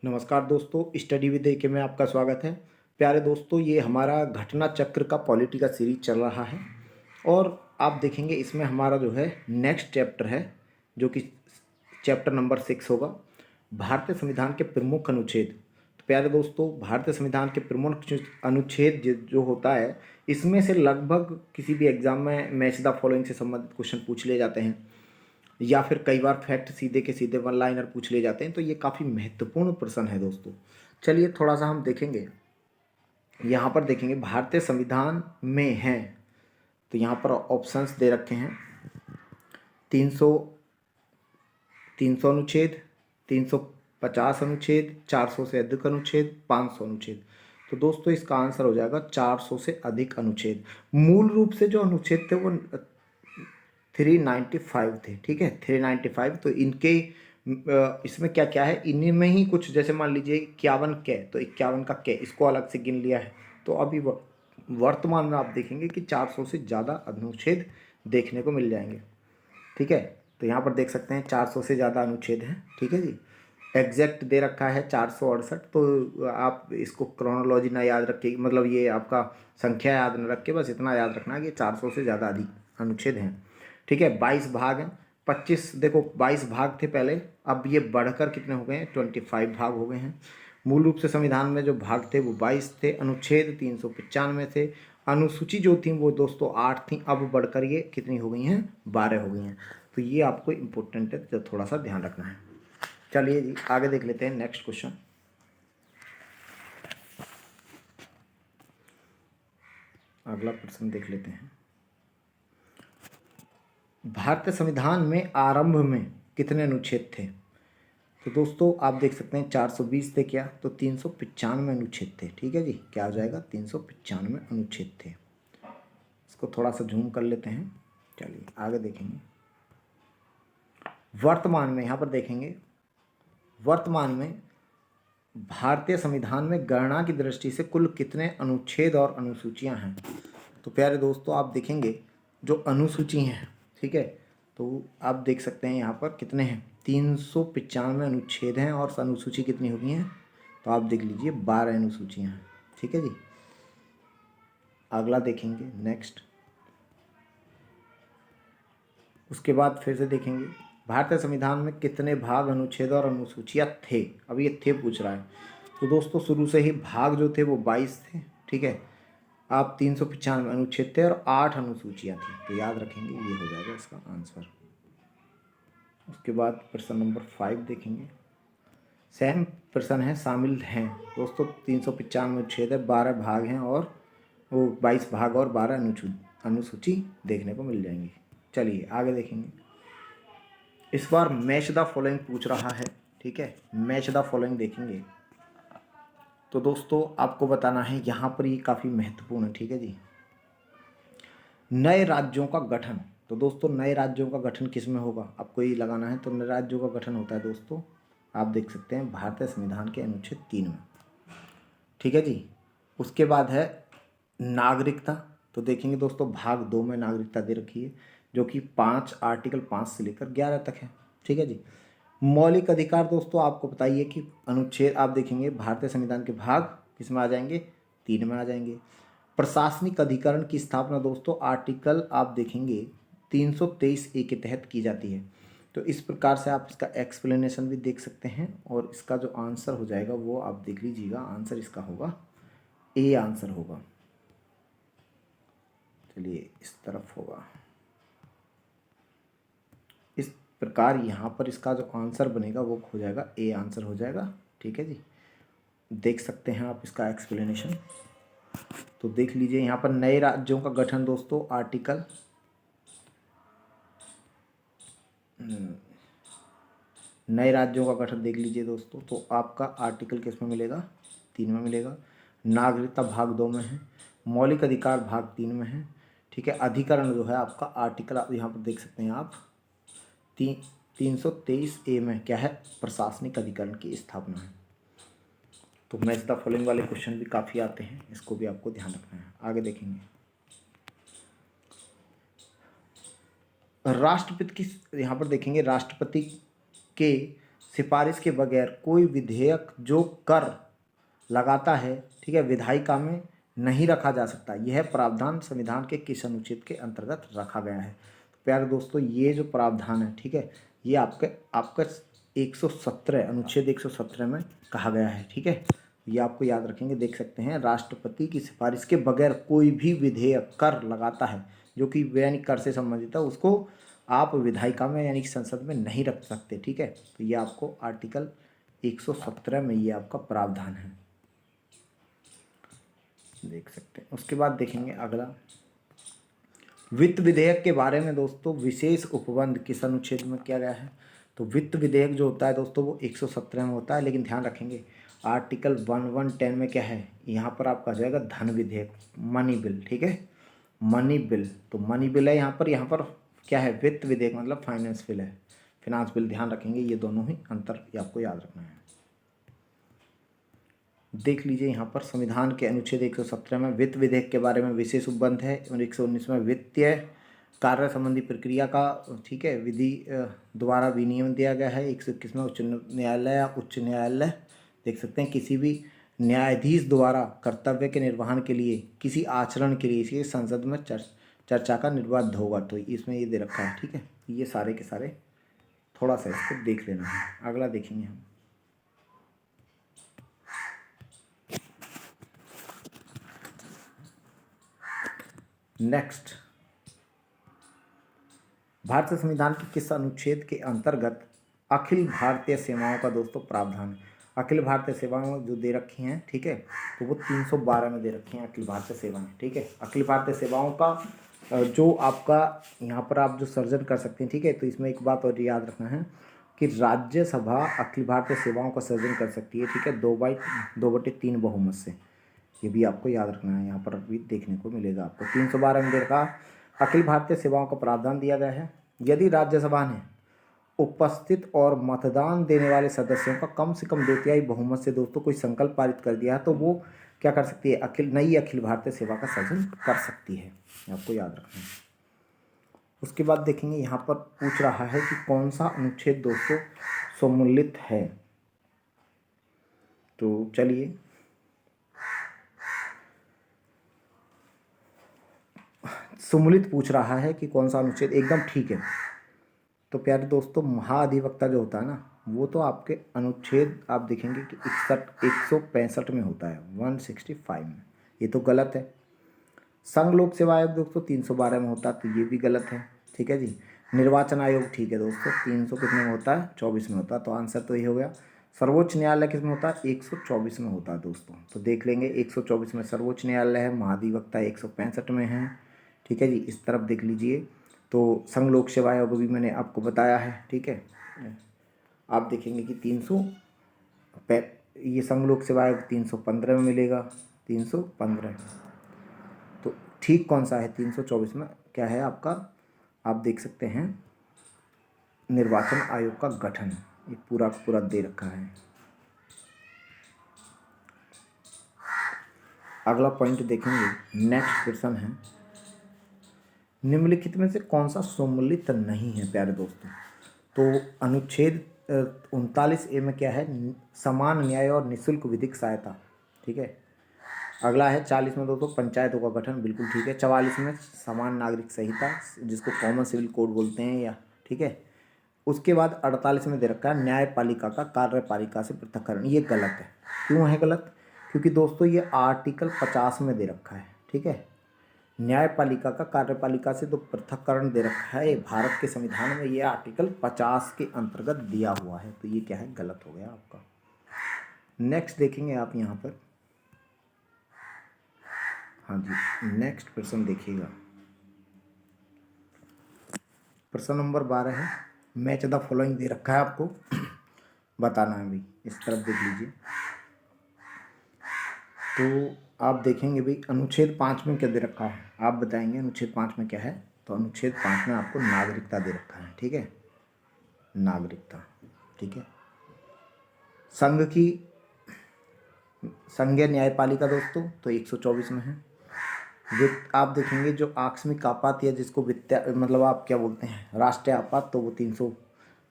नमस्कार दोस्तों, study with के में आपका स्वागत है। प्यारे दोस्तों, ये हमारा घटना चक्र का पॉलिटी का सीरीज चल रहा है और आप देखेंगे इसमें हमारा जो है नेक्स्ट चैप्टर है, जो कि चैप्टर नंबर 6 होगा, भारतीय संविधान के प्रमुख अनुच्छेद। तो प्यारे दोस्तों, भारतीय संविधान के प्रमुख अनुच्छेद जो होता है, इसमें से लगभग किसी भी एग्जाम में मैच द फॉलोइंग से संबंधित क्वेश्चन पूछ लिए जाते हैं या फिर कई बार फैक्ट सीधे के सीधे वन लाइनर पूछ लिए जाते हैं। तो ये काफ़ी महत्वपूर्ण प्रश्न है दोस्तों। चलिए थोड़ा सा हम देखेंगे। यहाँ पर देखेंगे भारतीय संविधान में हैं, तो यहाँ पर ऑप्शंस दे रखे हैं 300 300 अनुच्छेद, 350 अनुच्छेद, 400 से अधिक अनुच्छेद, 500 अनुच्छेद। तो दोस्तों इसका आंसर हो जाएगा 400 से अधिक अनुच्छेद। मूल रूप से जो अनुच्छेद थे वो 395 थे, ठीक है, 395। तो इनके इसमें क्या क्या है, इन्हीं में ही कुछ, जैसे मान लीजिए 51 कै, तो 51 का कै इसको अलग से गिन लिया है। तो अभी वर्तमान में आप देखेंगे कि 400 से ज़्यादा अनुच्छेद देखने को मिल जाएंगे, ठीक है। तो यहाँ पर देख सकते हैं 400 से ज़्यादा अनुच्छेद हैं, ठीक है जी। एग्जैक्ट दे रखा है 468। तो आप इसको क्रोनोलॉजी ना याद रखिए, मतलब ये आपका संख्या याद न रख के बस इतना याद रखना है कि 400 से ज़्यादा अधिक अनुच्छेद हैं, ठीक है। 22 भाग हैं, 25 देखो 22 भाग थे पहले, अब ये बढ़कर कितने हो गए हैं, 25 भाग हो गए हैं। मूल रूप से संविधान में जो भाग थे वो 22 थे, अनुच्छेद 395 थे, अनुसूची जो थी वो दोस्तों 8 थी, अब बढ़कर ये कितनी हो गई हैं, 12 हो गई हैं। तो ये आपको इम्पोर्टेंट है, तो थोड़ा सा ध्यान रखना है। चलिए जी आगे देख लेते हैं नेक्स्ट क्वेश्चन। अगला प्रश्न देख लेते हैं। भारतीय संविधान में आरंभ में कितने अनुच्छेद थे? तो दोस्तों आप देख सकते हैं 420 थे क्या, तो 395 अनुच्छेद थे, ठीक है जी। क्या हो जाएगा, 395 अनुच्छेद थे। इसको थोड़ा सा जूम कर लेते हैं। चलिए आगे देखेंगे। वर्तमान में यहाँ पर देखेंगे, वर्तमान में भारतीय संविधान में गणना की दृष्टि से कुल कितने अनुच्छेद और अनुसूचियां हैं? तो प्यारे दोस्तों आप देखेंगे जो अनुसूची हैं, ठीक है, तो आप देख सकते हैं यहाँ पर कितने हैं, 395 अनुच्छेद हैं और अनुसूची कितनी हो गई हैं, तो आप देख लीजिए 12 अनुसूचियाँ हैं, ठीक है जी। अगला देखेंगे नेक्स्ट। उसके बाद फिर से देखेंगे भारतीय संविधान में कितने भाग, अनुच्छेद और अनुसूचियाँ थे। अब ये थे पूछ रहा है, तो दोस्तों शुरू से ही भाग जो थे वो 22 थे, ठीक है। आप 395 अनुच्छेद थे और 8 अनुसूचियाँ थी, तो याद रखेंगे, ये हो जाएगा इसका आंसर। उसके बाद प्रश्न नंबर 5 देखेंगे। सेम प्रश्न है, शामिल हैं दोस्तों 395 अनुच्छेद है, 12 भाग हैं और वो 22 भाग और 12 अनुसूची देखने को मिल जाएंगी। चलिए आगे देखेंगे। इस बार मैच द फॉलोइंग पूछ रहा है, ठीक है, मैच द फॉलोइंग देखेंगे। तो दोस्तों आपको बताना है, यहाँ पर ये काफ़ी महत्वपूर्ण है, ठीक है जी। नए राज्यों का गठन। तो दोस्तों नए राज्यों का गठन किस में होगा, आपको ये लगाना है। तो नए राज्यों का गठन होता है दोस्तों, आप देख सकते हैं भारतीय संविधान के अनुच्छेद 3 में, ठीक है जी। उसके बाद है नागरिकता। तो देखेंगे दोस्तों भाग 2 में नागरिकता दे रखी है, जो कि आर्टिकल 5 से लेकर 11 तक है, ठीक है जी। मौलिक अधिकार दोस्तों आपको बताइए कि अनुच्छेद आप देखेंगे भारतीय संविधान के भाग किस में आ जाएंगे, 3 में आ जाएंगे। प्रशासनिक अधिकरण की स्थापना दोस्तों आर्टिकल आप देखेंगे 323A के तहत की जाती है। तो इस प्रकार से आप इसका एक्सप्लेनेशन भी देख सकते हैं और इसका जो आंसर हो जाएगा वो आप देख लीजिएगा, आंसर इसका होगा ए आंसर होगा। चलिए इस तरफ होगा, इस प्रकार यहाँ पर इसका जो आंसर बनेगा वो हो जाएगा ए आंसर हो जाएगा, ठीक है जी। देख सकते हैं आप इसका एक्सप्लेनेशन। तो देख लीजिए यहाँ पर नए राज्यों का गठन दोस्तों आर्टिकल नए राज्यों का गठन देख लीजिए दोस्तों, तो आपका आर्टिकल किस में मिलेगा, 3 में मिलेगा। नागरिकता भाग 2 में है, मौलिक अधिकार भाग 3 में है, ठीक है। अधिकरण जो है आपका आर्टिकल आप यहाँ पर देख सकते हैं आप 323A में क्या है, प्रशासनिक अधिकरण की स्थापना है। तो मैच द फॉलोइंग वाले क्वेश्चन भी काफ़ी आते हैं, इसको भी आपको ध्यान रखना है। आगे देखेंगे राष्ट्रपति की, यहाँ पर देखेंगे राष्ट्रपति के सिफारिश के बगैर कोई विधेयक जो कर लगाता है, ठीक है, विधायिका में नहीं रखा जा सकता। यह प्रावधान संविधान के किस अनुच्छेद के अंतर्गत रखा गया है? तो प्यारे दोस्तों, ये जो प्रावधान है, ठीक है, ये आपका 117 अनुच्छेद 117 में कहा गया है, ठीक है। ये आपको याद रखेंगे, देख सकते हैं, राष्ट्रपति की सिफारिश के बगैर कोई भी विधेयक कर लगाता है जो कि यानी कर से संबंधित है, उसको आप विधायिका में यानी कि संसद में नहीं रख सकते, ठीक है। तो ये आपको आर्टिकल 117 में ये आपका प्रावधान है, देख सकते हैं। उसके बाद देखेंगे अगला, वित्त विधेयक के बारे में दोस्तों विशेष उपबंध किस अनुच्छेद में किया गया है? तो वित्त विधेयक जो होता है दोस्तों वो 117 में होता है, लेकिन ध्यान रखेंगे आर्टिकल 1110 में क्या है, यहाँ पर आपका आ जाएगा धन विधेयक, मनी बिल, ठीक है, मनी बिल। तो मनी बिल है यहाँ पर क्या है, वित्त विधेयक मतलब फाइनेंस बिल है, फिनांस बिल। ध्यान रखेंगे ये दोनों ही अंतर ये आपको याद रखना है। देख लीजिए यहाँ पर संविधान के अनुच्छेद 117 में वित्त विधेयक के बारे में विशेष उपबंध है, और 119 में वित्तीय कार्य संबंधी प्रक्रिया का, ठीक है, विधि द्वारा विनियमन दिया गया है। 121 में उच्च न्यायालय या उच्च न्यायालय, देख सकते हैं, किसी भी न्यायाधीश द्वारा कर्तव्य के निर्वहन के लिए किसी आचरण के लिए इसलिए संसद में चर्चा का निर्बाध होगा। तो इसमें ये दे रखा है, ठीक है। ये सारे के सारे थोड़ा सा इसको देख लेना है। अगला देखेंगे हम, नेक्स्ट, भारतीय संविधान के किस अनुच्छेद के अंतर्गत अखिल भारतीय सेवाओं का दोस्तों प्रावधान है? अखिल भारतीय सेवाएं जो दे रखी हैं, ठीक है, तो वो 312 में दे रखी हैं अखिल भारतीय सेवाएं, ठीक है। अखिल भारतीय सेवाओं का जो आपका यहाँ पर आप जो सर्जन कर सकते हैं, ठीक है। तो इसमें एक बात और याद रखना है कि राज्यसभा अखिल भारतीय सेवाओं का सर्जन कर सकती है, ठीक है, 2/3 बहुमत से। ये भी आपको याद रखना है, यहाँ पर भी देखने को मिलेगा आपको। 312 में देखा अखिल भारतीय सेवाओं का प्रावधान दिया गया है, यदि राज्यसभा ने उपस्थित और मतदान देने वाले सदस्यों का कम से कम 2/3 बहुमत से दोस्तों कोई संकल्प पारित कर दिया है, तो वो क्या कर सकती है, नई अखिल भारतीय सेवा का सृजन कर सकती है, आपको याद रखना है। उसके बाद देखेंगे यहाँ पर पूछ रहा है कि कौन सा अनुच्छेद दोस्तों सम्मिलित है। तो चलिए, सम्मिलित पूछ रहा है कि कौन सा अनुच्छेद, एकदम ठीक है। तो प्यारे दोस्तों, महाधिवक्ता जो होता है ना, वो तो आपके अनुच्छेद आप देखेंगे कि 165 में होता है, 165 में। ये तो गलत है। संघ लोक सेवा आयोग दोस्तों 312 में होता है, तो ये भी गलत है, ठीक है जी। निर्वाचन आयोग ठीक है दोस्तों, 300 कितने में होता है, 24 में होता है, तो आंसर तो ये हो गया। सर्वोच्च न्यायालय किस में होता है, 124 में होता है दोस्तों। तो देख लेंगे 124 में सर्वोच्च न्यायालय है, महाधिवक्ता 165 में है, ठीक है जी। इस तरफ देख लीजिए, तो संघ लोक सेवा आयोग भी मैंने आपको बताया है, ठीक है। आप देखेंगे कि 300 ये संघ लोक सेवा आयोग 315 में मिलेगा, 315। तो ठीक कौन सा है, 324 में क्या है आपका, आप देख सकते हैं, निर्वाचन आयोग का गठन, ये पूरा पूरा दे रखा है। अगला पॉइंट देखेंगे, नेक्स्ट क्वेश्चन है, निम्नलिखित में से कौन सा सम्मिलित नहीं है प्यारे दोस्तों? तो अनुच्छेद 39A में क्या है, समान न्याय और निःशुल्क विधिक सहायता, ठीक है। अगला है 40 में दोस्तों पंचायतों का गठन, बिल्कुल ठीक है। 44 में समान नागरिक संहिता, जिसको कॉमन सिविल कोड बोलते हैं, या ठीक है। उसके बाद 48 में दे रखा है न्यायपालिका का कार्यपालिका से पृथक्करण, ये गलत है। क्यों है गलत? क्योंकि दोस्तों ये आर्टिकल 50 में दे रखा है, ठीक है। न्यायपालिका का कार्यपालिका से तो पृथक्करण दे रखा है भारत के संविधान में, ये आर्टिकल 50 के अंतर्गत दिया हुआ है, तो ये क्या है, गलत हो गया आपका। नेक्स्ट देखेंगे आप यहाँ पर, हाँ जी, नेक्स्ट प्रश्न देखिएगा, प्रश्न नंबर 12 है, मैच द फॉलोइंग दे रखा है आपको, बताना है भाई, इस तरफ देख लीजिए। तो आप देखेंगे भाई अनुच्छेद 5 में क्या दे रखा है, आप बताएंगे अनुच्छेद 5 में क्या है। तो अनुच्छेद 5 में आपको नागरिकता दे रखा है, ठीक है, नागरिकता, ठीक है। संघ की संघीय न्यायपालिका दोस्तों तो 124 में है। वित्त आप देखेंगे जो आकस्मिक आपात या जिसको वित्त मतलब आप क्या बोलते हैं राष्ट्रीय आपात, तो वो 300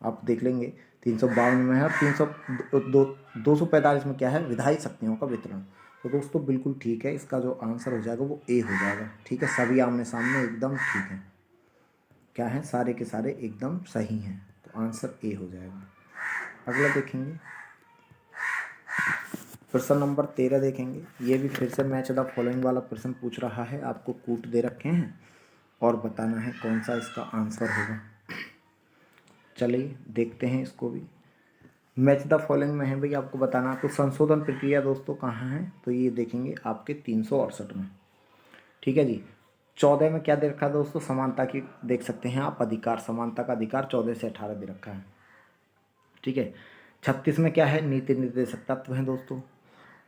आप देख लेंगे 352 में है, और 245 में क्या है, विधायी शक्तियों का वितरण। तो दोस्तों बिल्कुल ठीक है, इसका जो आंसर हो जाएगा वो ए हो जाएगा। ठीक है, सभी आमने सामने एकदम ठीक है, क्या है, सारे के सारे एकदम सही हैं, तो आंसर ए हो जाएगा। अगला देखेंगे प्रश्न नंबर 13 देखेंगे। ये भी फिर से मैच द फॉलोइंग वाला प्रश्न पूछ रहा है, आपको कूट दे रखे हैं और बताना है कौन सा इसका आंसर होगा। चलिए देखते हैं इसको भी। मैच द फॉलोइंग में है भाई, आपको बताना। तो संशोधन प्रक्रिया दोस्तों कहाँ है, तो ये देखेंगे आपके 368 में। ठीक है जी। 14 में क्या दे रखा है दोस्तों, समानता की देख सकते हैं आप, अधिकार, समानता का अधिकार 14 से 18 दे रखा है। ठीक है। 36 में क्या है, नीति निर्देशक तत्व है दोस्तों।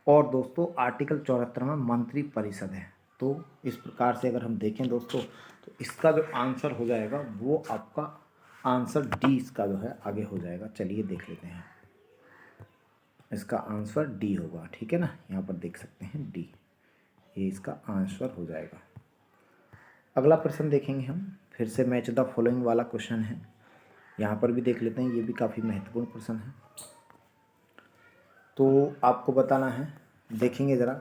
और दोस्तों आर्टिकल 74 में मंत्री परिषद है। तो इस प्रकार से अगर हम देखें दोस्तों, तो इसका जो आंसर हो जाएगा वो आपका आंसर डी, इसका जो है आगे हो जाएगा। चलिए देख लेते हैं, इसका आंसर डी होगा। ठीक है ना, यहाँ पर देख सकते हैं डी, ये इसका आंसर हो जाएगा। अगला प्रश्न देखेंगे हम, फिर से मैच द फॉलोइंग वाला क्वेश्चन है, यहाँ पर भी देख लेते हैं, ये भी काफ़ी महत्वपूर्ण प्रश्न है। तो आपको बताना है, देखेंगे ज़रा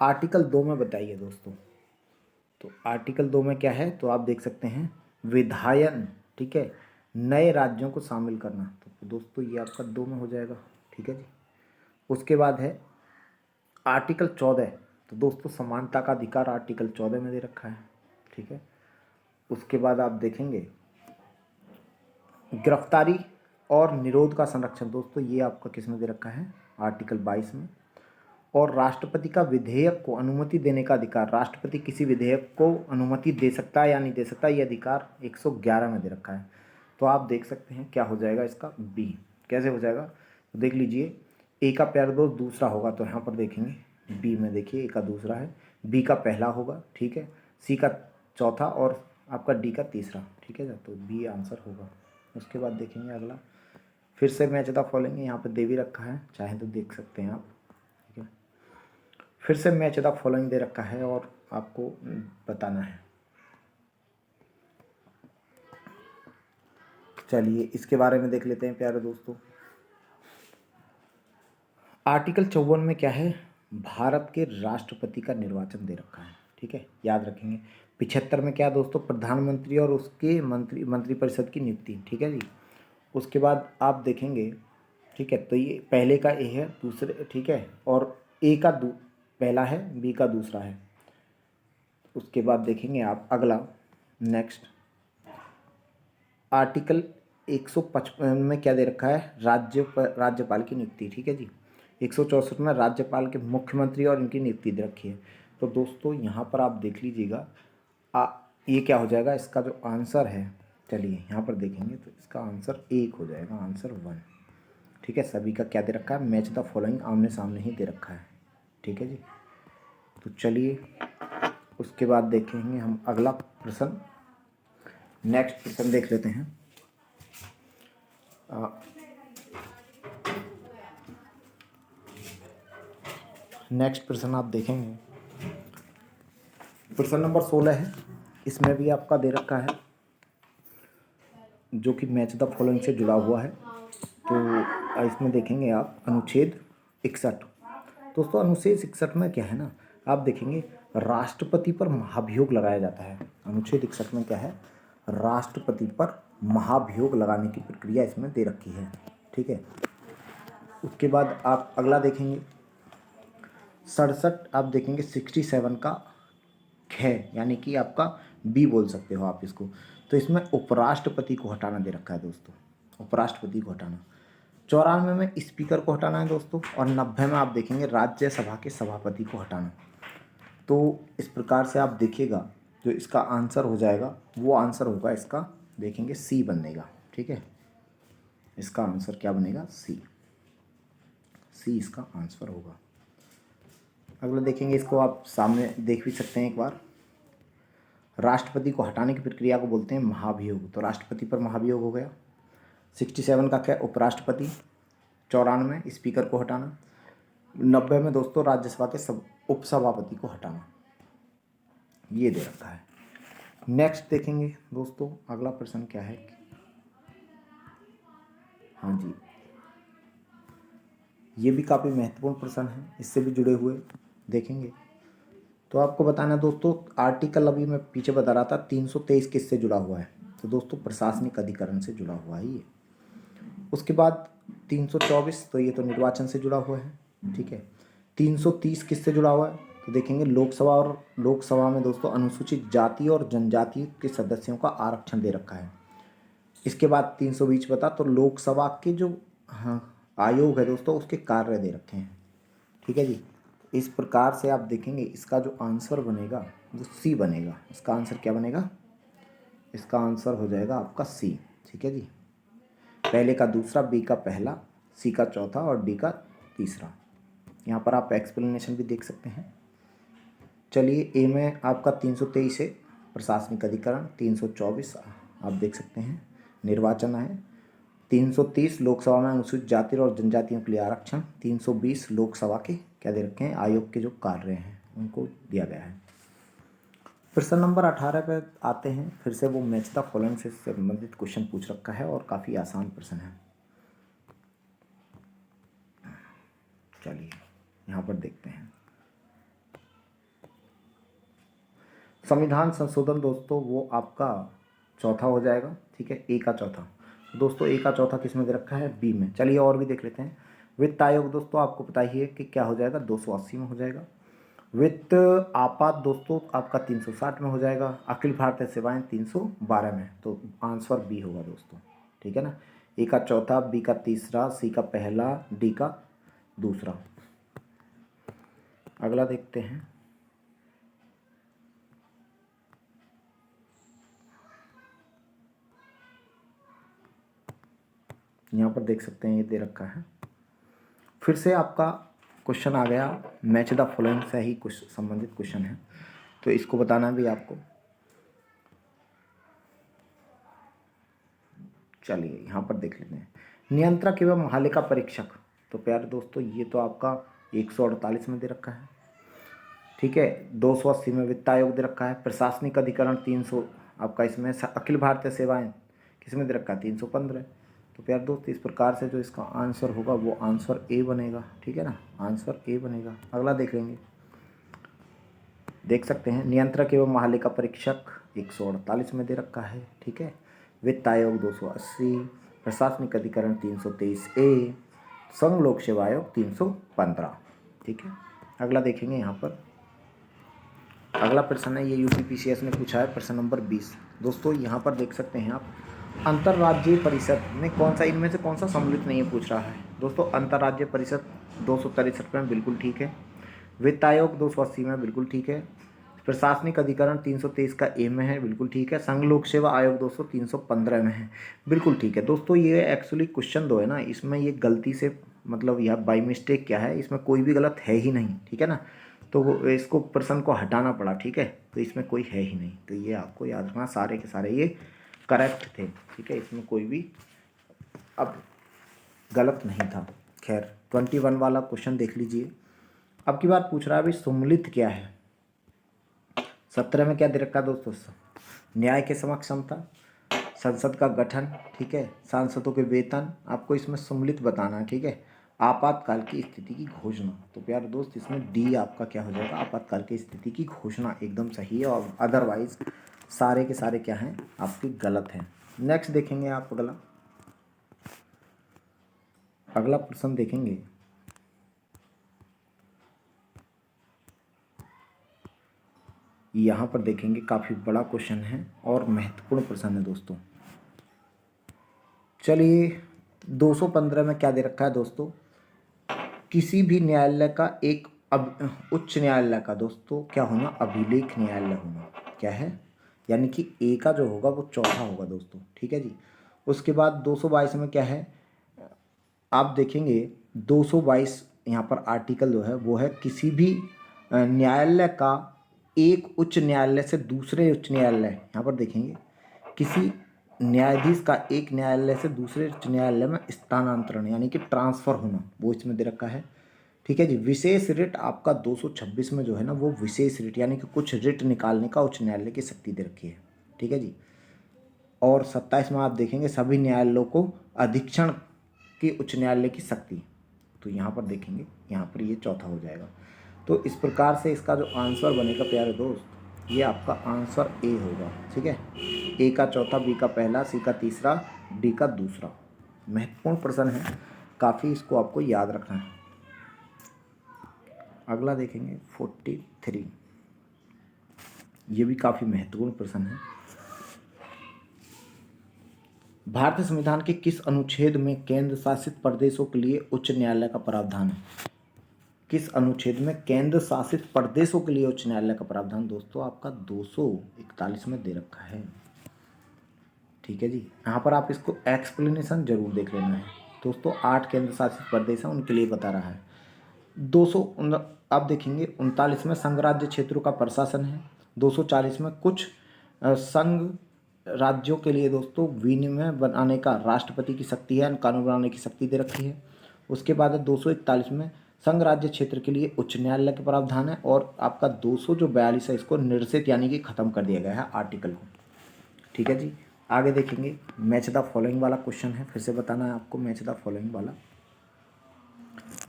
आर्टिकल 2 में बताइए दोस्तों। तो आर्टिकल 2 में क्या है, तो आप देख सकते हैं विधायन, ठीक है, नए राज्यों को शामिल करना। तो दोस्तों ये आपका 2 में हो जाएगा। ठीक है जी। उसके बाद है आर्टिकल 14, तो दोस्तों समानता का अधिकार आर्टिकल 14 में दे रखा है। ठीक है। उसके बाद आप देखेंगे गिरफ्तारी और निरोध का संरक्षण, दोस्तों ये आपका किस में दे रखा है, आर्टिकल 22 में। और राष्ट्रपति का विधेयक को अनुमति देने का अधिकार, राष्ट्रपति किसी विधेयक को अनुमति दे सकता है या नहीं दे सकता, ये अधिकार 111 में दे रखा है। तो आप देख सकते हैं क्या हो जाएगा इसका, बी। कैसे हो जाएगा, तो देख लीजिए, ए का प्यारा दोस्त दूसरा होगा, तो यहाँ पर देखेंगे बी में, देखिए ए का दूसरा है, बी का पहला होगा। ठीक है, सी का चौथा और आपका डी का तीसरा। ठीक है, तो बी आंसर होगा। उसके बाद देखेंगे अगला, फिर से मैच द फॉलोइंग, यहाँ पर दे भी रखा है, चाहे तो देख सकते हैं आप। ठीक है, फिर से मैच द फॉलोइंग दे रखा है और आपको बताना है। चलिए इसके बारे में देख लेते हैं प्यारे दोस्तों। आर्टिकल 54 में क्या है, भारत के राष्ट्रपति का निर्वाचन दे रखा है। ठीक है, याद रखेंगे। 75 में क्या दोस्तों, प्रधानमंत्री और उसके मंत्रिपरिषद की नियुक्ति। ठीक है जी। उसके बाद आप देखेंगे, ठीक है, तो ये पहले का ए है, दूसरे, ठीक है, और ए का पहला है, बी का दूसरा है। उसके बाद देखेंगे आप अगला, नेक्स्ट आर्टिकल 155 में क्या दे रखा है, राज्यपाल की नियुक्ति। ठीक है जी। 164 में राज्यपाल के मुख्यमंत्री और इनकी नियुक्ति दे रखी है। तो दोस्तों यहाँ पर आप देख लीजिएगा, ये क्या हो जाएगा, इसका जो आंसर है, चलिए यहाँ पर देखेंगे, तो इसका आंसर 1 हो जाएगा, आंसर 1। ठीक है, सभी का क्या दे रखा है, मैच द फॉलोइंग आमने सामने ही दे रखा है। ठीक है जी। तो चलिए उसके बाद देखेंगे हम अगला प्रश्न, नेक्स्ट प्रश्न देख लेते हैं। नेक्स्ट प्रश्न आप देखेंगे, प्रश्न नंबर 16 है, इसमें भी आपका दे रखा है, जो कि मैच द फॉलोइंग से जुड़ा हुआ है। तो इसमें देखेंगे आप अनुच्छेद 61। दोस्तों अनुच्छेद 61 में क्या है ना, आप देखेंगे राष्ट्रपति पर महाभियोग लगाया जाता है। अनुच्छेद 61 में क्या है, राष्ट्रपति पर महाभियोग लगाने की प्रक्रिया इसमें दे रखी है। ठीक है। उसके बाद आप अगला देखेंगे 67, आप देखेंगे 67 का ख, यानी कि आपका बी बोल सकते हो आप इसको। तो इसमें उपराष्ट्रपति को हटाना दे रखा है दोस्तों, उपराष्ट्रपति को हटाना। 94 में स्पीकर को हटाना है दोस्तों, और 90 में आप देखेंगे राज्यसभा के सभापति को हटाना। तो इस प्रकार से आप देखिएगा, जो इसका आंसर हो जाएगा वो आंसर होगा इसका, देखेंगे सी बनेगा। ठीक है, इसका आंसर क्या बनेगा, सी, सी इसका आंसर होगा। अगला देखेंगे, इसको आप सामने देख भी सकते हैं एक बार। राष्ट्रपति को हटाने की प्रक्रिया को बोलते हैं महाभियोग, तो राष्ट्रपति पर महाभियोग हो गया। 67 का क्या, उपराष्ट्रपति। 94 स्पीकर को हटाना। 90 में दोस्तों राज्यसभा के उपसभापति को हटाना, ये दे रखा है। नेक्स्ट देखेंगे दोस्तों, अगला प्रश्न क्या है, हाँ जी, ये भी काफ़ी महत्वपूर्ण प्रश्न है, इससे भी जुड़े हुए देखेंगे। तो आपको बताना दोस्तों, आर्टिकल अभी मैं पीछे बता रहा था 323 किससे जुड़ा हुआ है, तो दोस्तों प्रशासनिक अधिकरण से जुड़ा हुआ है ये। उसके बाद 324, तो ये तो निर्वाचन से जुड़ा हुआ है, ठीक है। 330 किससे जुड़ा हुआ है, तो देखेंगे लोकसभा, और लोकसभा में दोस्तों अनुसूचित जाति और जनजाति के सदस्यों का आरक्षण दे रखा है। इसके बाद 320 बता, तो लोकसभा के जो आयोग है दोस्तों, उसके कार्य दे रखे हैं, ठीक है जी। इस प्रकार से आप देखेंगे इसका जो आंसर बनेगा वो सी बनेगा। इसका आंसर क्या बनेगा, इसका आंसर हो जाएगा आपका सी, ठीक है जी। पहले का दूसरा, बी का पहला, सी का चौथा और डी का तीसरा। यहाँ पर आप एक्सप्लेनेशन भी देख सकते हैं। चलिए, ए में आपका 323 है प्रशासनिक अधिकरण, 324 आप देख सकते हैं निर्वाचन है, 330 लोकसभा में अनुसूचित जाति और जनजातियों के लिए आरक्षण, 320 लोकसभा के क्या दे रखे हैं, आयोग के जो कार्य हैं उनको दिया गया है। प्रश्न नंबर 18 पे आते हैं। फिर से वो मैच द फॉलोइंग से संबंधित क्वेश्चन पूछ रखा है और काफ़ी आसान प्रश्न है। चलिए यहाँ पर देखते हैं। संविधान संशोधन दोस्तों वो आपका चौथा हो जाएगा, ठीक है, ए का चौथा। दोस्तों ए का चौथा किस में दे रखा है, बी में। चलिए और भी देख लेते हैं। वित्त आयोग दोस्तों आपको पता ही है कि क्या हो जाएगा, 280 में हो जाएगा। वित्त आपात दोस्तों आपका 360 में हो जाएगा। अखिल भारतीय सेवाएं 312 में, तो आंसर बी होगा दोस्तों, ठीक है ना। ए का चौथा, बी का तीसरा, सी का पहला, डी का दूसरा। अगला देखते हैं। यहाँ पर देख सकते हैं ये दे रखा है। फिर से आपका क्वेश्चन आ गया, मैच द फॉलोइंग से ही कुछ संबंधित क्वेश्चन है, तो इसको बताना भी आपको। चलिए यहाँ पर देख लेते हैं। नियंत्रक एवं महालेखा परीक्षक, तो प्यारे दोस्तों ये तो आपका 148 में दे रखा है, ठीक है। 280 में वित्त आयोग दे रखा है। प्रशासनिक अधिकरण 300 आपका इसमें। अखिल भारतीय सेवाएं किस में दे रखा है, 315। तो प्यारे दोस्त इस प्रकार से जो इसका आंसर होगा वो आंसर ए बनेगा, ठीक है ना, आंसर ए बनेगा। अगला देख लेंगे। देख सकते हैं नियंत्रक एवं महालेखा परीक्षक 148 में दे रखा है, ठीक है। वित्त आयोग 280, प्रशासनिक अधिकरण 323 ए, संघ लोक सेवा आयोग 315, ठीक है। अगला देखेंगे यहाँ पर। अगला प्रश्न है, ये यूपीपीसीएस ने पूछा है, प्रश्न नंबर 20। दोस्तों यहाँ पर देख सकते हैं आप, अंतर्राज्यीय परिषद में कौन सा, इनमें से कौन सा सम्मिलित नहीं है पूछ रहा है। दोस्तों अंतर्राज्यीय परिषद 263 में बिल्कुल ठीक है। वित्त आयोग 280 में बिल्कुल ठीक है। प्रशासनिक अधिकरण 323 का ए में है, बिल्कुल ठीक है। संघ लोक सेवा आयोग दोस्तों 315 में है, बिल्कुल ठीक है। दोस्तों ये एक्चुअली क्वेश्चन दो है ना, इसमें ये गलती से मतलब यह बाई मिस्टेक क्या है, इसमें कोई भी गलत है ही नहीं, ठीक है ना। तो इसको प्रश्न को हटाना पड़ा, ठीक है, तो इसमें कोई है ही नहीं, तो ये आपको याद रखना, सारे के सारे ये करेक्ट थे, ठीक है, इसमें कोई भी अब गलत नहीं था। खैर 21 वाला क्वेश्चन देख लीजिए। अब की बात पूछ रहा है अभी सम्मिलित क्या है। 17 में क्या दे रखा है दोस्तों, न्याय के समक्ष क्षमता, संसद का गठन, ठीक है, सांसदों के वेतन, आपको इसमें सम्मिलित बताना है, ठीक है। आपातकाल की स्थिति की घोषणा, तो प्यारे दोस्त इसमें डी आपका क्या हो जाएगा, आपातकाल की स्थिति की घोषणा एकदम सही है, और अदरवाइज सारे के सारे क्या हैं आपके गलत हैं। नेक्स्ट देखेंगे आप अगला प्रश्न देखेंगे। यहाँ पर देखेंगे काफ़ी बड़ा क्वेश्चन है और महत्वपूर्ण प्रश्न है दोस्तों। चलिए 215 में क्या दे रखा है दोस्तों, किसी भी न्यायालय का एक उच्च न्यायालय का दोस्तों क्या होना, अभिलेख न्यायालय होना, क्या है, यानी कि ए का जो होगा वो चौथा होगा दोस्तों, ठीक है जी। उसके बाद 222 में क्या है, आप देखेंगे 222 यहाँ पर आर्टिकल जो है वो है, किसी भी न्यायालय का एक उच्च न्यायालय से दूसरे उच्च न्यायालय, यहाँ पर देखेंगे किसी न्यायाधीश का एक न्यायालय से दूसरे उच्च न्यायालय में स्थानांतरण यानी कि ट्रांसफ़र होना, वो इसमें दे रखा है, ठीक है जी। विशेष रिट आपका 226 में जो है ना वो विशेष रिट यानी कि कुछ रिट निकालने का उच्च न्यायालय की शक्ति दे रखी है, ठीक है जी। और 27 में आप देखेंगे सभी न्यायालयों को अधीक्षण की उच्च न्यायालय की शक्ति। तो यहाँ पर देखेंगे, यहाँ पर ये चौथा हो जाएगा। तो इस प्रकार से इसका जो आंसर बनेगा प्यारे दोस्त, ये आपका आंसर ए होगा। ठीक है, ए का चौथा, बी का पहला, सी का तीसरा, डी का दूसरा। महत्वपूर्ण प्रश्न है, काफ़ी इसको आपको याद रखना है। अगला देखेंगे 43, ये भी काफ़ी महत्वपूर्ण प्रश्न है। भारतीय संविधान के किस अनुच्छेद में केंद्र शासित प्रदेशों के लिए उच्च न्यायालय का प्रावधान है? किस अनुच्छेद में केंद्र शासित प्रदेशों के लिए उच्च न्यायालय का प्रावधान? दोस्तों आपका 241 में दे रखा है। ठीक है जी, यहाँ पर आप इसको एक्सप्लेनेशन जरूर देख लेना है दोस्तों। 8 केंद्र शासित प्रदेश हैं, उनके लिए बता रहा है। 200 आप देखेंगे 39 में संघ राज्य क्षेत्रों का प्रशासन है। 240 में कुछ संघ राज्यों के लिए दोस्तों विनिमय बनाने का राष्ट्रपति की शक्ति है, कानून बनाने की शक्ति दे रखी है। उसके बाद 241 में संघ राज्य क्षेत्र के लिए उच्च न्यायालय के प्रावधान है। और आपका 242 है, इसको निरसित यानी कि खत्म कर दिया गया है आर्टिकल को। ठीक है जी, आगे देखेंगे मैच द फॉलोइंग वाला क्वेश्चन है, फिर से बताना है आपको मैच द फॉलोइंग वाला।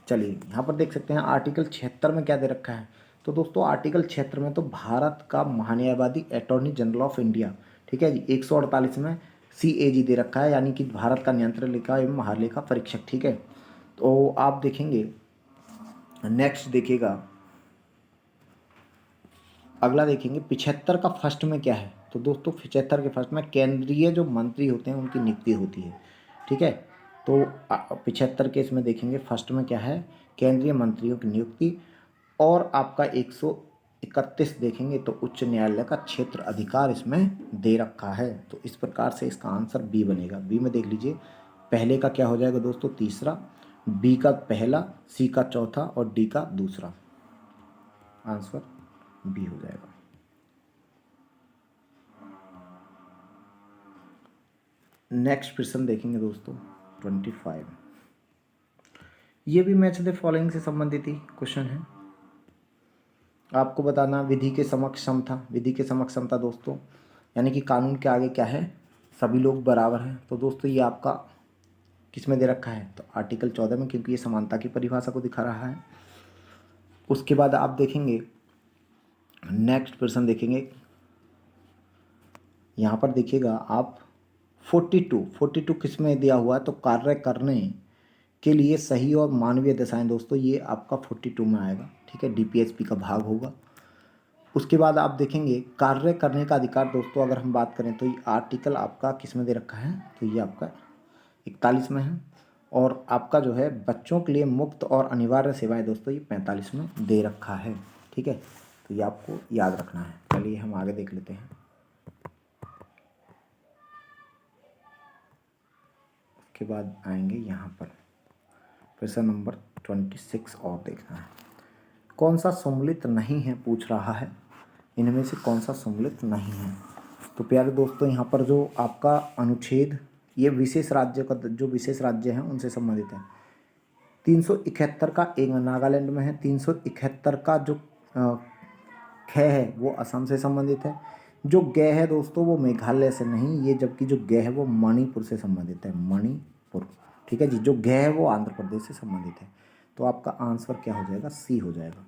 चलिए यहाँ पर देख सकते हैं आर्टिकल 76 में क्या दे रखा है। तो दोस्तों आर्टिकल 76 में तो भारत का महान्यायवादी अटॉर्नी जनरल ऑफ इंडिया, ठीक है जी। 148 में CAG दे रखा है, यानी कि भारत का नियंत्रण लेखा एवं महालेखा परीक्षक। ठीक है, तो आप देखेंगे नेक्स्ट देखिएगा, अगला देखेंगे 75 का फर्स्ट में क्या है। तो दोस्तों 75 के फर्स्ट में केंद्रीय जो मंत्री होते हैं उनकी नियुक्ति होती है। ठीक है, तो 75 के इसमें देखेंगे फर्स्ट में क्या है, केंद्रीय मंत्रियों की नियुक्ति। और आपका 131 देखेंगे तो उच्च न्यायालय का क्षेत्र अधिकार इसमें दे रखा है। तो इस प्रकार से इसका आंसर बी बनेगा। बी में देख लीजिए, पहले का क्या हो जाएगा दोस्तों, तीसरा, बी का पहला, सी का चौथा और डी का दूसरा। आंसर बी हो जाएगा। नेक्स्ट प्रश्न देखेंगे दोस्तों 25, ये भी मैच द फॉलोइंग से संबंधित ही क्वेश्चन है। आपको बताना विधि के समक्ष समता। विधि के समक्ष समता दोस्तों यानी कि कानून के आगे क्या है, सभी लोग बराबर हैं। तो दोस्तों ये आपका किस में दे रखा है, तो आर्टिकल 14 में, क्योंकि ये समानता की परिभाषा को दिखा रहा है। उसके बाद आप देखेंगे नेक्स्ट प्रश्न देखेंगे, यहाँ पर देखिएगा आप 42 किस में दिया हुआ है, तो कार्य करने के लिए सही और मानवीय दशाएं। दोस्तों ये आपका 42 में आएगा। ठीक है, DPSP का भाग होगा। उसके बाद आप देखेंगे कार्य करने का अधिकार। दोस्तों अगर हम बात करें तो ये आर्टिकल आपका किस में दे रखा है, तो ये आपका 41 में है। और आपका जो है बच्चों के लिए मुफ्त और अनिवार्य सेवाएं दोस्तों ये 45 में दे रखा है। ठीक है, तो ये आपको याद रखना है। चलिए हम आगे देख लेते हैं। उसके बाद आएंगे यहाँ पर प्रश्न नंबर 26 और देखना है, कौन सा सम्मिलित नहीं है, पूछ रहा है इनमें से कौन सा सम्मिलित नहीं है। तो प्यारे दोस्तों यहाँ पर जो आपका अनुच्छेद, ये विशेष राज्य का, जो विशेष राज्य हैं उनसे संबंधित है। 371 का एक नागालैंड में है। 371 का जो ख है वो असम से संबंधित है। जो ग है दोस्तों वो मेघालय से नहीं, ये जबकि जो ग है वो मणिपुर से संबंधित है, मणिपुर। ठीक है जी, जो ग है वो आंध्र प्रदेश से संबंधित है। तो आपका आंसर क्या हो जाएगा, सी हो जाएगा।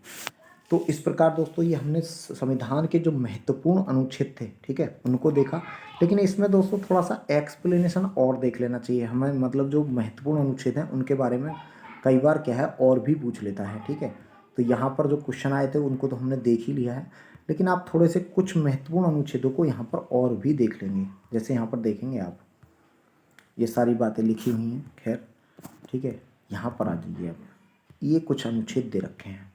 तो इस प्रकार दोस्तों ये हमने संविधान के जो महत्वपूर्ण अनुच्छेद थे, ठीक है, उनको देखा। लेकिन इसमें दोस्तों थोड़ा सा एक्सप्लेनेशन और देख लेना चाहिए हमें, मतलब जो महत्वपूर्ण अनुच्छेद हैं उनके बारे में कई बार क्या है और भी पूछ लेता है। ठीक है, तो यहाँ पर जो क्वेश्चन आए थे उनको तो हमने देख ही लिया है, लेकिन आप थोड़े से कुछ महत्वपूर्ण अनुच्छेदों को यहाँ पर और भी देख लेंगे। जैसे यहाँ पर देखेंगे आप, ये सारी बातें लिखी हुई हैं, खैर ठीक है। यहाँ पर आ जाइए आप, ये कुछ अनुच्छेद दे रखे हैं।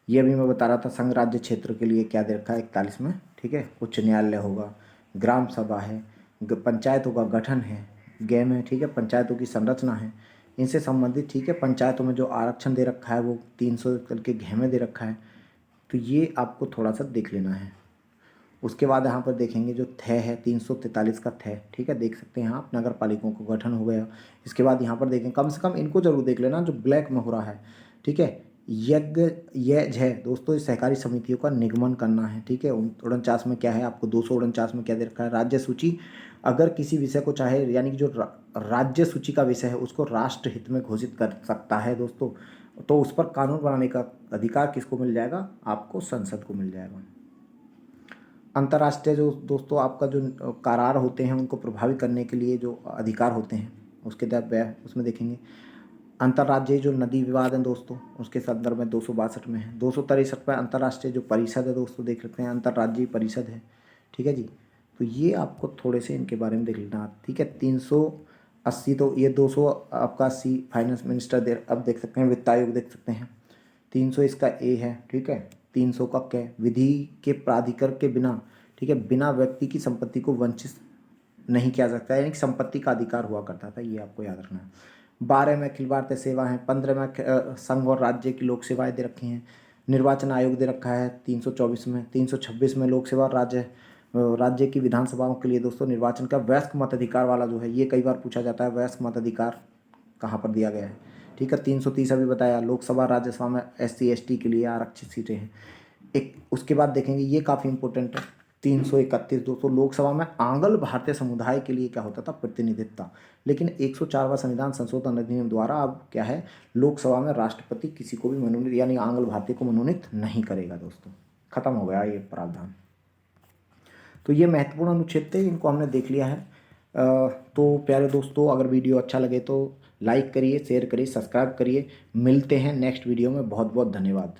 ये अभी मैं बता रहा था, संघ राज्य क्षेत्र के लिए क्या दे रखा है 41 में। ठीक है, उच्च न्यायालय होगा, ग्राम सभा है, पंचायतों का गठन है, गेम है। ठीक है, पंचायतों की संरचना है, इनसे संबंधित। ठीक है, पंचायतों में जो आरक्षण दे रखा है वो 300 करके घ में दे रखा है। तो ये आपको थोड़ा सा देख लेना है। उसके बाद यहाँ पर देखेंगे जो थ है 343 का थ। ठीक है, देख सकते हैं आप, नगर पालिकाओं का गठन हो गया। इसके बाद यहाँ पर देखें, कम से कम इनको जरूर देख लेना जो ब्लैक में हो रहा है। ठीक है, यज्ञ यज है दोस्तों, इस सहकारी समितियों का निगमन करना है। ठीक है, 49 में क्या है, आपको 249 में क्या दे रखा है, राज्य सूची। अगर किसी विषय को चाहे, यानी कि जो राज्य सूची का विषय है उसको राष्ट्र हित में घोषित कर सकता है दोस्तों, तो उस पर कानून बनाने का अधिकार किसको मिल जाएगा, आपको संसद को मिल जाएगा। अंतर्राष्ट्रीय जो दोस्तों आपका जो करार होते हैं उनको प्रभावित करने के लिए जो अधिकार होते हैं उसके तहत उसमें देखेंगे। अंतर्राज्यीय जो नदी विवाद हैं दोस्तों, उसके संदर्भ में 262 में है। 263 में अंतर्राष्ट्रीय जो परिषद है दोस्तों, देख लेते हैं, अंतर्राज्यीय परिषद है। ठीक है जी, तो ये आपको थोड़े से इनके बारे में देख लेना। ठीक है, 380 तो ये 200 आपका सी फाइनेंस मिनिस्टर दे, अब देख सकते हैं वित्त आयोग देख सकते हैं। 300 इसका ए है। ठीक है, 300 का क्या है, विधि के प्राधिकार के बिना, ठीक है, बिना व्यक्ति की संपत्ति को वंचित नहीं किया सकता, यानी कि संपत्ति का अधिकार हुआ करता था, ये आपको याद रखना है। 12 में अखिल भारतीय सेवा है। 15 में संघ और राज्य की लोक सेवाएं दे रखी हैं। निर्वाचन आयोग दे रखा है 324 में। 326 में लोक सेवा और राज्य की विधानसभाओं के लिए दोस्तों निर्वाचन का वयस्क मताधिकार वाला जो है, ये कई बार पूछा जाता है, वयस्क मताधिकार कहाँ पर दिया गया है। ठीक है, 330 अभी बताया, लोकसभा राज्यसभा में SC ST के लिए आरक्षित सीटें हैं। एक उसके बाद देखेंगे, ये काफ़ी इंपॉर्टेंट है, 331 दोस्तों, लोकसभा में आंग्ल भारतीय समुदाय के लिए क्या होता था, प्रतिनिधित्व। लेकिन 104वां संविधान संशोधन अधिनियम द्वारा अब क्या है, लोकसभा में राष्ट्रपति किसी को भी मनोनीत, यानी आंग्ल भारतीय को मनोनीत नहीं करेगा दोस्तों, खत्म हो गया ये प्रावधान। तो ये महत्वपूर्ण अनुच्छेद थे, इनको हमने देख लिया है। तो प्यारे दोस्तों, अगर वीडियो अच्छा लगे तो लाइक करिए, शेयर करिए, सब्सक्राइब करिए। मिलते हैं नेक्स्ट वीडियो में। बहुत बहुत धन्यवाद।